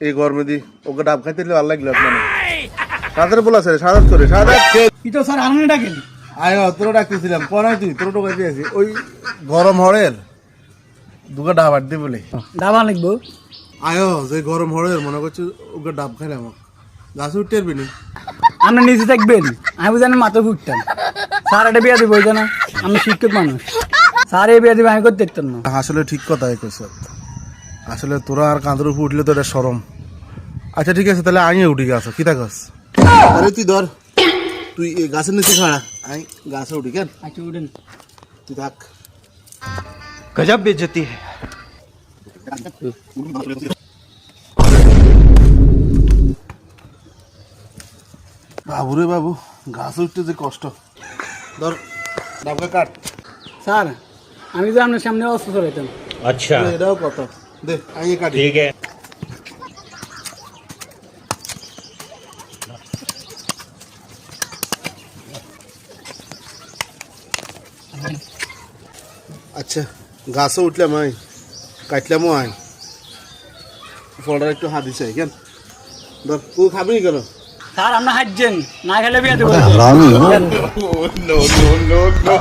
এই গরমে দি ওকে ডাব খাইতে ভালো লাগলো আপনার সাদার বলা স্যার সাদা করে সাদা কি তো স্যার আনন্দ ডাকেন আয় তোর ডাকতেছিলাম পড়াই তুই তোর টোকাই দিয়েছি ওই গরম হরের দুটো ডাব আট দি বলে ডাবা লিখবো আয় যে গরম হরের মনে করছি ওকে ডাব খাইলাম গাছ উঠতে পারবি নি আপনি নিজে থাকবেন আমি বুঝানি মাথা ঘুরতাম স্যার এটা বিয়া দিব না আমি শিক্ষক মানুষ স্যার এই বিয়া দিবে আমি করতে দেখতাম না আসলে ঠিক কথা কইছ আসলে তোরা আর কাঁধের উপর উঠলে তো এটা সরম আচ্ছা ঠিক আছে তাহলে আমিও উঠি গাছ কি থাকস আরে তুই ধর তুই এই গাছের নিচে খাড়া আমি গাছে উঠি কেন আচ্ছা উঠেন তুই থাক गजब बेइज्जती है বাবু রে বাবু গাছ উঠতে যে কষ্ট ধর ডাবকে কাট স্যার আমি তো আপনার সামনে অস্ত্র চলাইতাম अच्छा এটাও কত দে আমি কাটি ठीक है আচ্ছা গাছও উঠলাম আই কাটলামও আই ফলটার একটু হাত দিছে কেন ধর তুই খাবি কেন স্যার আপনার হাঁটছেন না খেলে বিয়া দেবো no, no, no, no.